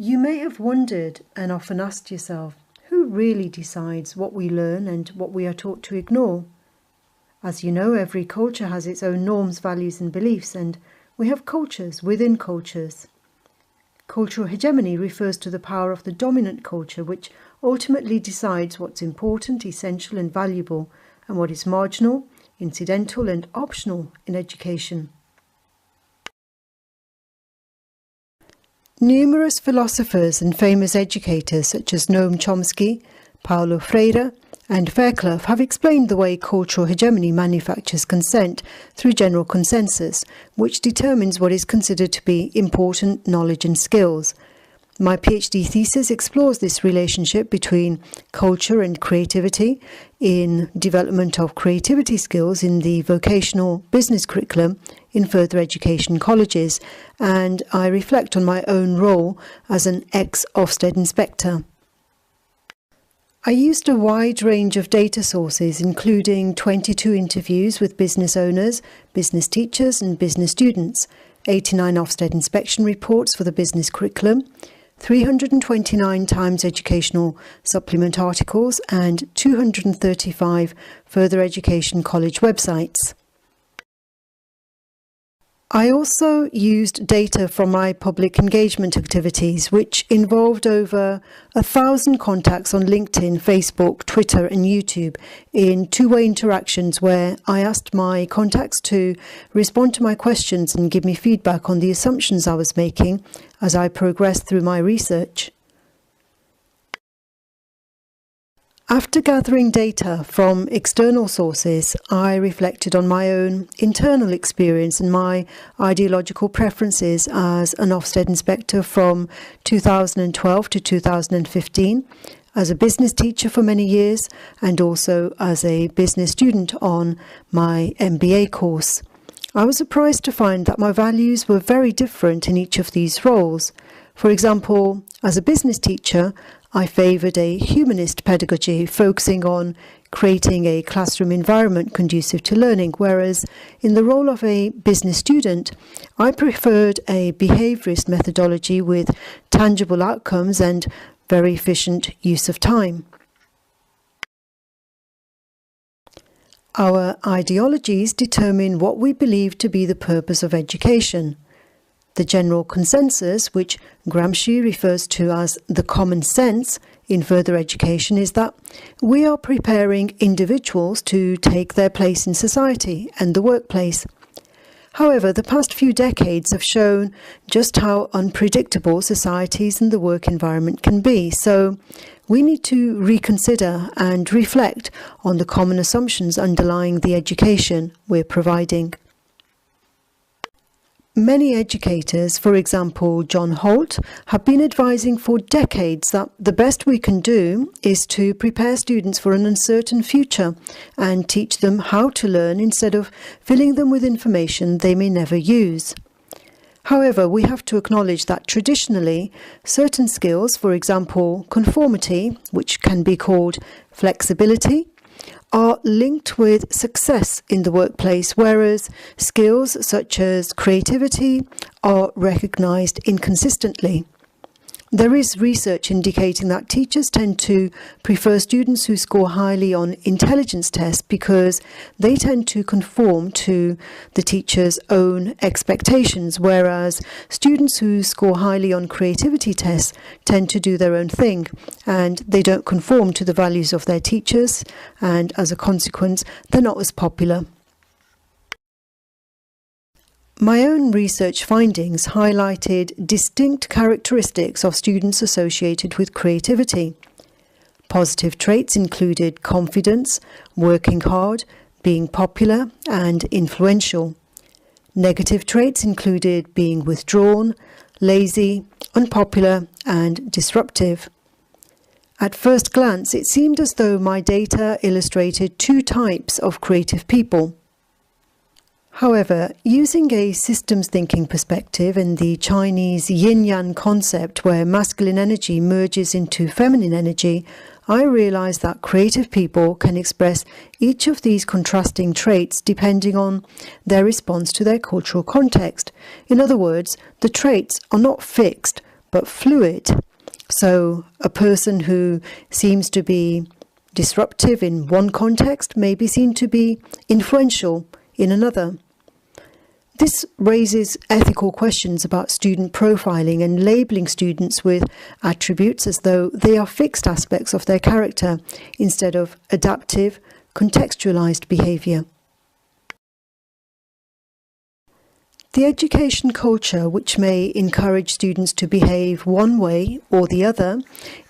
You may have wondered and often asked yourself, who really decides what we learn and what we are taught to ignore? As you know, every culture has its own norms, values and beliefs, and we have cultures within cultures. Cultural hegemony refers to the power of the dominant culture, which ultimately decides what's important, essential and valuable, and what is marginal, incidental and optional in education. Numerous philosophers and famous educators such as Noam Chomsky, Paulo Freire and Fairclough have explained the way cultural hegemony manufactures consent through general consensus, which determines what is considered to be important knowledge and skills. My PhD thesis explores this relationship between culture and creativity in development of creativity skills in the vocational business curriculum in further education colleges, and I reflect on my own role as an ex-Ofsted inspector. I used a wide range of data sources, including 22 interviews with business owners, business teachers and business students, 89 Ofsted inspection reports for the business curriculum, 329 Times Educational Supplement articles and 235 further education college websites. I also used data from my public engagement activities, which involved over 1,000 contacts on LinkedIn, Facebook, Twitter and YouTube in two-way interactions where I asked my contacts to respond to my questions and give me feedback on the assumptions I was making as I progressed through my research. After gathering data from external sources, I reflected on my own internal experience and my ideological preferences as an Ofsted inspector from 2012 to 2015, as a business teacher for many years, and also as a business student on my MBA course. I was surprised to find that my values were very different in each of these roles. For example, as a business teacher, I favoured a humanist pedagogy focusing on creating a classroom environment conducive to learning, whereas in the role of a business student, I preferred a behaviourist methodology with tangible outcomes and very efficient use of time. Our ideologies determine what we believe to be the purpose of education. The general consensus, which Gramsci refers to as the common sense in further education, is that we are preparing individuals to take their place in society and the workplace. However, the past few decades have shown just how unpredictable societies and the work environment can be, so we need to reconsider and reflect on the common assumptions underlying the education we're providing. Many educators, for example John Holt, have been advising for decades that the best we can do is to prepare students for an uncertain future and teach them how to learn instead of filling them with information they may never use. However, we have to acknowledge that traditionally, certain skills, for example conformity, which can be called flexibility, are linked with success in the workplace, whereas skills such as creativity are recognised inconsistently. There is research indicating that teachers tend to prefer students who score highly on intelligence tests because they tend to conform to the teacher's own expectations, whereas students who score highly on creativity tests tend to do their own thing and they don't conform to the values of their teachers, and as a consequence, they're not as popular. My own research findings highlighted distinct characteristics of students associated with creativity. Positive traits included confidence, working hard, being popular and influential. Negative traits included being withdrawn, lazy, unpopular and disruptive. At first glance, it seemed as though my data illustrated two types of creative people. However, using a systems thinking perspective and the Chinese yin-yang concept where masculine energy merges into feminine energy, I realized that creative people can express each of these contrasting traits depending on their response to their cultural context. In other words, the traits are not fixed, but fluid. So a person who seems to be disruptive in one context may be seen to be influential in another. This raises ethical questions about student profiling and labelling students with attributes as though they are fixed aspects of their character instead of adaptive, contextualised behaviour. The education culture, which may encourage students to behave one way or the other,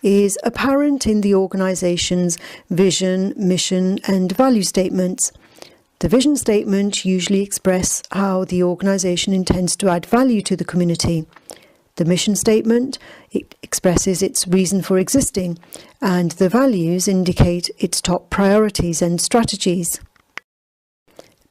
is apparent in the organisation's vision, mission and value statements. The vision statement usually expresses how the organisation intends to add value to the community. The mission statement expresses its reason for existing, and the values indicate its top priorities and strategies.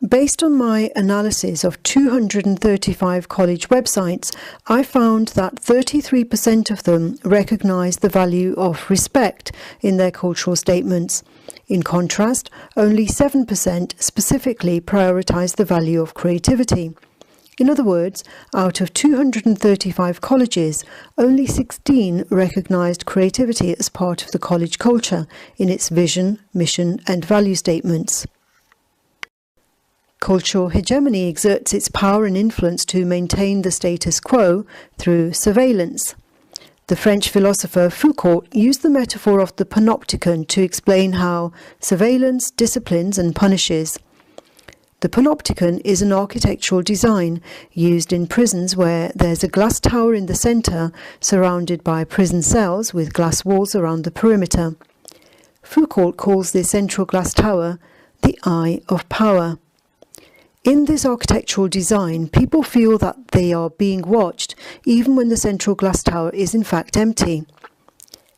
Based on my analysis of 235 college websites, I found that 33% of them recognise the value of respect in their cultural statements. In contrast, only 7% specifically prioritise the value of creativity. In other words, out of 235 colleges, only 16 recognised creativity as part of the college culture in its vision, mission and value statements. Cultural hegemony exerts its power and influence to maintain the status quo through surveillance. The French philosopher Foucault used the metaphor of the panopticon to explain how surveillance disciplines and punishes. The panopticon is an architectural design used in prisons where there's a glass tower in the centre surrounded by prison cells with glass walls around the perimeter. Foucault calls this central glass tower the eye of power. In this architectural design, people feel that they are being watched even when the central glass tower is in fact empty.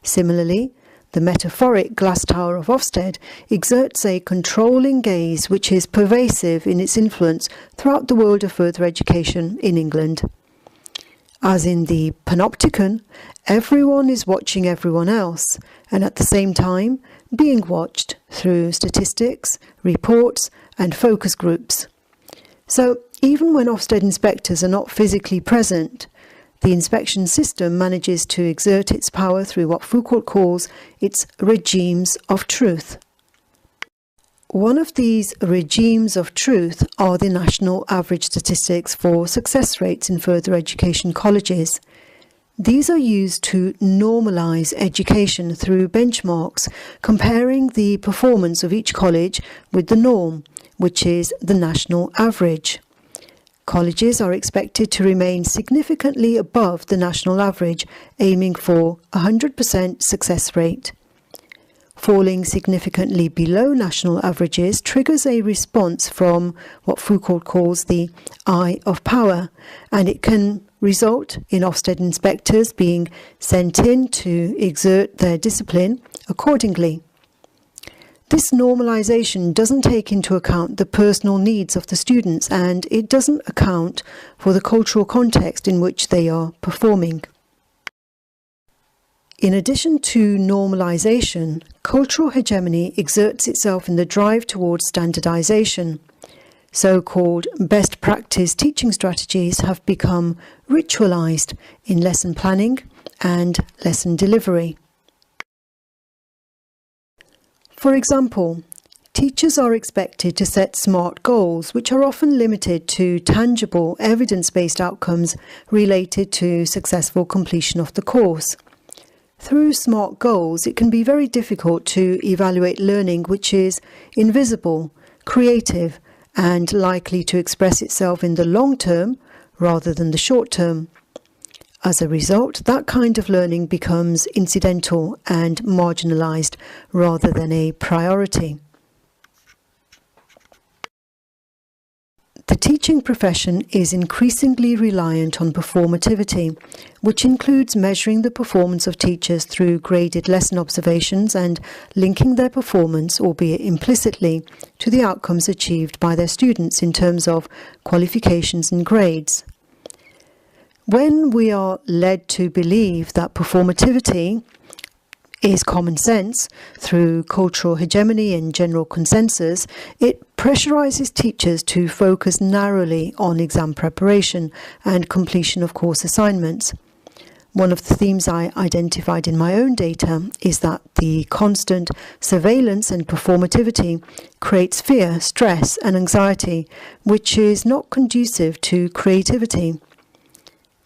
Similarly, the metaphoric glass tower of Ofsted exerts a controlling gaze which is pervasive in its influence throughout the world of further education in England. As in the panopticon, everyone is watching everyone else and at the same time being watched through statistics, reports and focus groups. So even when Ofsted inspectors are not physically present, the inspection system manages to exert its power through what Foucault calls its regimes of truth. One of these regimes of truth are the national average statistics for success rates in further education colleges. These are used to normalise education through benchmarks, comparing the performance of each college with the norm, which is the national average. Colleges are expected to remain significantly above the national average, aiming for 100% success rate. Falling significantly below national averages triggers a response from what Foucault calls the eye of power, and it can result in Ofsted inspectors being sent in to exert their discipline accordingly. This normalisation doesn't take into account the personal needs of the students, and it doesn't account for the cultural context in which they are performing. In addition to normalisation, cultural hegemony exerts itself in the drive towards standardisation. So-called best practice teaching strategies have become ritualised in lesson planning and lesson delivery. For example, teachers are expected to set SMART goals, which are often limited to tangible, evidence-based outcomes related to successful completion of the course. Through SMART goals, it can be very difficult to evaluate learning which is invisible, creative, and likely to express itself in the long term rather than the short term. As a result, that kind of learning becomes incidental and marginalised rather than a priority. The teaching profession is increasingly reliant on performativity, which includes measuring the performance of teachers through graded lesson observations and linking their performance, albeit implicitly, to the outcomes achieved by their students in terms of qualifications and grades. When we are led to believe that performativity is common sense through cultural hegemony and general consensus, it pressurises teachers to focus narrowly on exam preparation and completion of course assignments. One of the themes I identified in my own data is that the constant surveillance and performativity creates fear, stress, and anxiety, which is not conducive to creativity.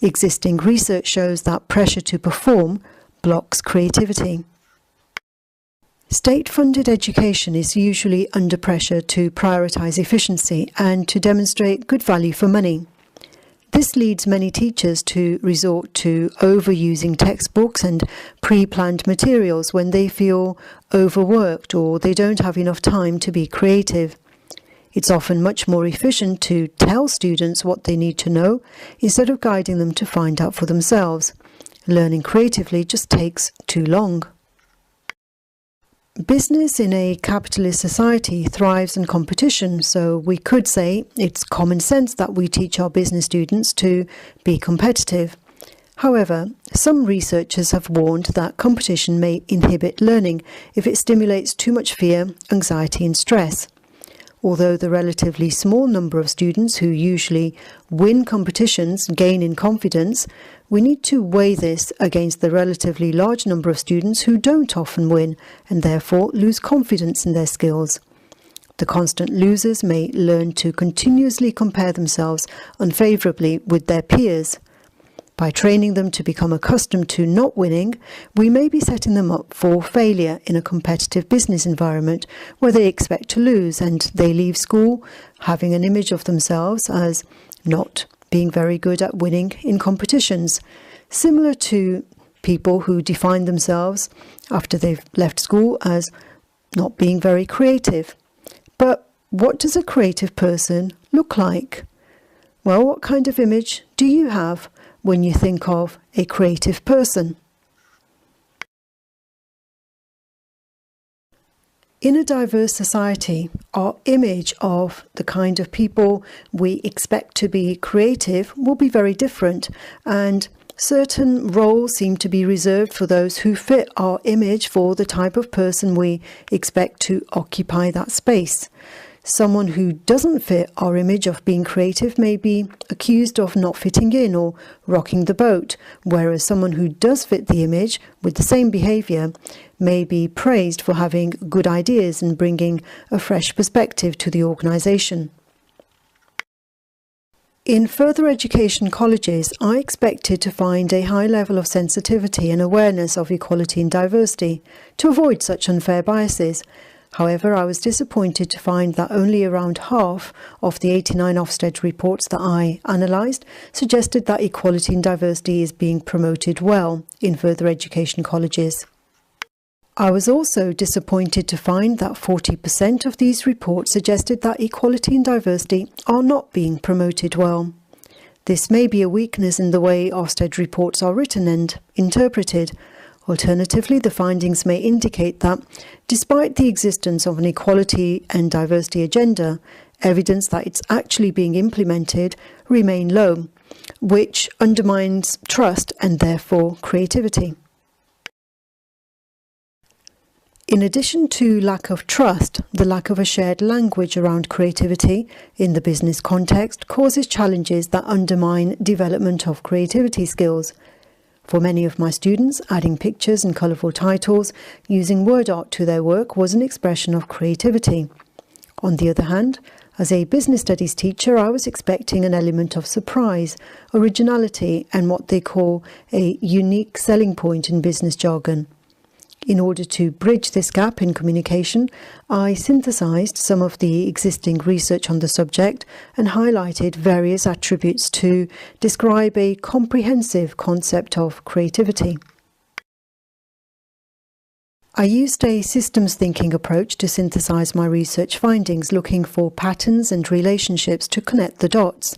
Existing research shows that pressure to perform blocks creativity. State-funded education is usually under pressure to prioritize efficiency and to demonstrate good value for money. This leads many teachers to resort to overusing textbooks and pre-planned materials when they feel overworked or they don't have enough time to be creative. It's often much more efficient to tell students what they need to know instead of guiding them to find out for themselves. Learning creatively just takes too long. Business in a capitalist society thrives on competition, so we could say it's common sense that we teach our business students to be competitive. However, some researchers have warned that competition may inhibit learning if it stimulates too much fear, anxiety, and stress. Although the relatively small number of students who usually win competitions gain in confidence, we need to weigh this against the relatively large number of students who don't often win and therefore lose confidence in their skills. The constant losers may learn to continuously compare themselves unfavorably with their peers. By training them to become accustomed to not winning, we may be setting them up for failure in a competitive business environment where they expect to lose and they leave school having an image of themselves as not being very good at winning in competitions, similar to people who define themselves after they've left school as not being very creative. But what does a creative person look like? Well, what kind of image do you have when you think of a creative person? In a diverse society, our image of the kind of people we expect to be creative will be very different, and certain roles seem to be reserved for those who fit our image for the type of person we expect to occupy that space. Someone who doesn't fit our image of being creative may be accused of not fitting in or rocking the boat, whereas someone who does fit the image with the same behaviour may be praised for having good ideas and bringing a fresh perspective to the organisation. In further education colleges, I expected to find a high level of sensitivity and awareness of equality and diversity to avoid such unfair biases. However, I was disappointed to find that only around half of the 89 Ofsted reports that I analysed suggested that equality and diversity is being promoted well in further education colleges. I was also disappointed to find that 40% of these reports suggested that equality and diversity are not being promoted well. This may be a weakness in the way Ofsted reports are written and interpreted. Alternatively, the findings may indicate that, despite the existence of an equality and diversity agenda, evidence that it's actually being implemented remain low, which undermines trust and therefore creativity. In addition to lack of trust, the lack of a shared language around creativity in the business context causes challenges that undermine development of creativity skills. For many of my students, adding pictures and colourful titles using word art to their work was an expression of creativity. On the other hand, as a business studies teacher, I was expecting an element of surprise, originality, and what they call a unique selling point in business jargon. In order to bridge this gap in communication, I synthesized some of the existing research on the subject and highlighted various attributes to describe a comprehensive concept of creativity. I used a systems thinking approach to synthesize my research findings, looking for patterns and relationships to connect the dots.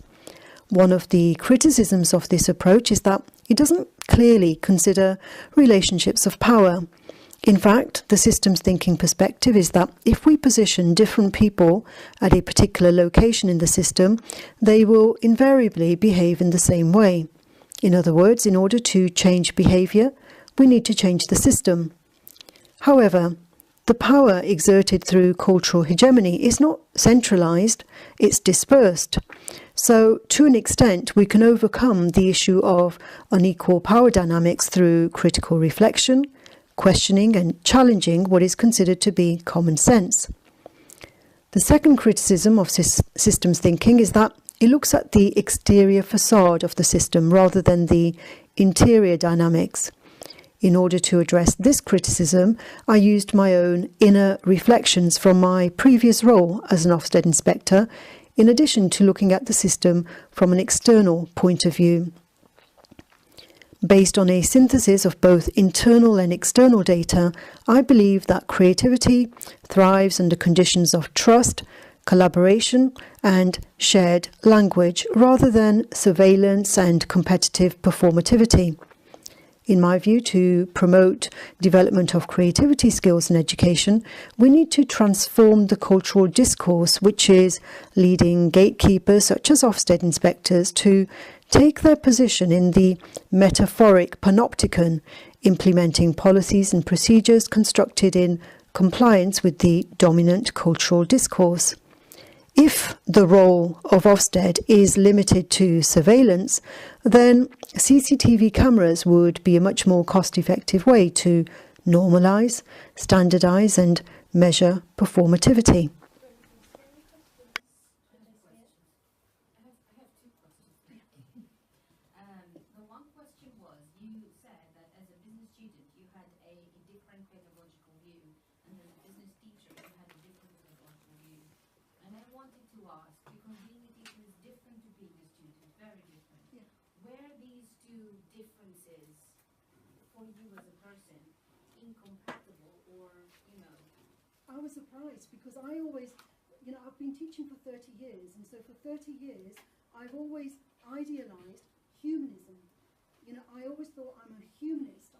One of the criticisms of this approach is that it doesn't clearly consider relationships of power. In fact, the systems thinking perspective is that if we position different people at a particular location in the system, they will invariably behave in the same way. In other words, in order to change behaviour, we need to change the system. However, the power exerted through cultural hegemony is not centralised, it's dispersed. So, to an extent, we can overcome the issue of unequal power dynamics through critical reflection, questioning and challenging what is considered to be common sense. The second criticism of systems thinking is that it looks at the exterior facade of the system rather than the interior dynamics. In order to address this criticism, I used my own inner reflections from my previous role as an Ofsted inspector, in addition to looking at the system from an external point of view. Based on a synthesis of both internal and external data, I believe that creativity thrives under conditions of trust, collaboration, and shared language, rather than surveillance and competitive performativity. In my view, to promote development of creativity skills in education, we need to transform the cultural discourse, which is leading gatekeepers such as Ofsted inspectors to take their position in the metaphoric panopticon, implementing policies and procedures constructed in compliance with the dominant cultural discourse. If the role of Ofsted is limited to surveillance, then CCTV cameras would be a much more cost-effective way to normalise, standardise and measure performativity. The one question was, you said that as a business student you had a different pedagogical view, and as a business teacher you had a different pedagogical view. And I wanted to ask, because being a teacher is different to being a student, very different. Yeah. Were these two differences for you as a person incompatible, or, you know? I was surprised because I always, I've been teaching for 30 years, and so for 30 years I've always idealised humanism. I always thought I'm a humanist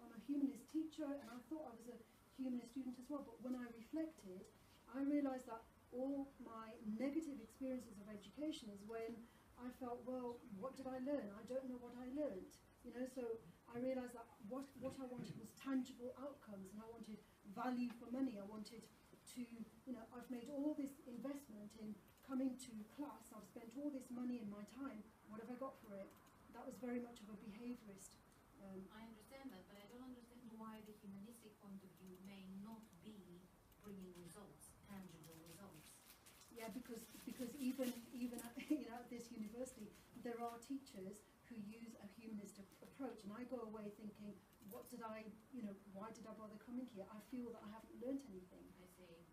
teacher, and I thought I was a humanist student as well. But when I reflected, I realised that all my negative experiences of education is when I felt, well, what did I learn? I don't know what I learned. So I realised that what I wanted was tangible outcomes, and I wanted value for money. I wanted to, I've made all this investment in coming to class, I've spent all this money and my time, what have I got for it? That was very much of a behaviourist. I understand that, but I don't understand why the humanistic point of view may not be bringing results, tangible results. Yeah, because even at this university, there are teachers who use a humanist approach, and I go away thinking, why did I bother coming here? I feel that I haven't learnt anything. I see.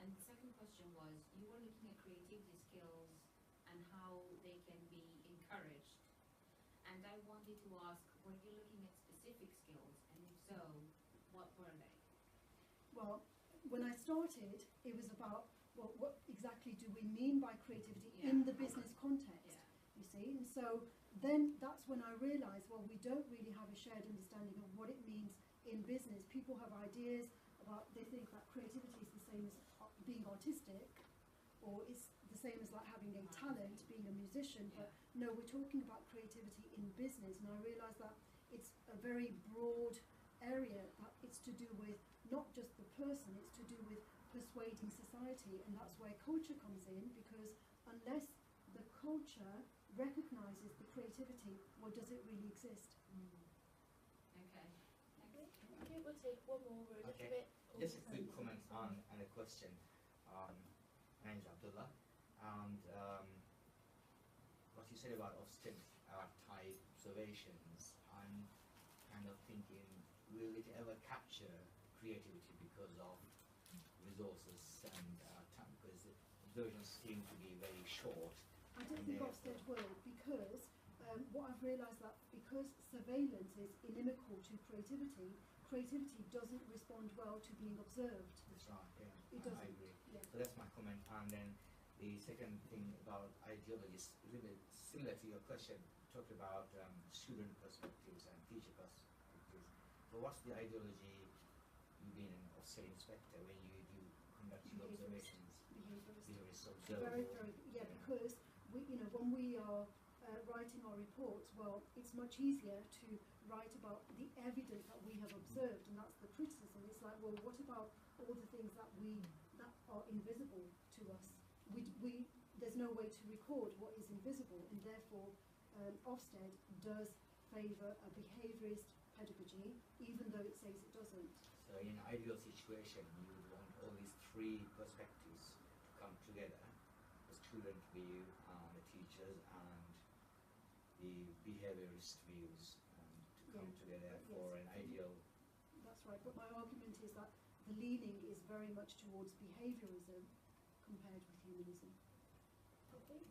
And the second question was, you were looking at creativity skills and how they can be encouraged. And I wanted to ask, were you looking at specific skills, and if so, what were they? Well, when I started, it was about, well, what exactly do we mean by creativity in the business context, you see? And so then that's when I realised, well, we don't really have a shared understanding of what it means in business. People have ideas about, they think that creativity is the same as being artistic, or it's the same as like having a talent, being a musician, but no, we're talking about creativity in business, and I realise that it's a very broad area, that it's to do with not just the person, it's to do with persuading society, and that's where culture comes in, because unless the culture recognises the creativity, well, does it really exist? Okay. Okay, we'll take one more. We're a little bit. Just a quick comment on and a question. My name is Abdullah, and what you said about Ofsted type observations, I'm kind of thinking, will it ever capture creativity because of resources and time? Because the observations seem to be very short. I don't think Ofsted will, because what I've realised that because surveillance is inimical to creativity, creativity doesn't respond well to being observed. That's right, yeah. It doesn't. I agree. Yeah. So that's my comment. And then the second thing about ideologies, really similar to your question, talked about student perspectives and teacher perspectives. So what's the ideology you being an Ofsted inspector when you do conduct your observations? Behaviorist observer. Very, very, yeah, because when we are writing our reports, well, it's much easier to write about the evidence that we have observed, and that's the criticism. It's like, well, what about all the things that are invisible to us. There's no way to record what is invisible, and therefore Ofsted does favour a behaviourist pedagogy, even though it says it doesn't. So in an ideal situation, you would want all these three perspectives to come together: the student view, the teachers, and the behaviourist views, to come together for an ideal. That's right, but my argument is that the leaning is very much towards behaviourism compared with humanism. Okay.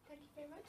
Thank you very much.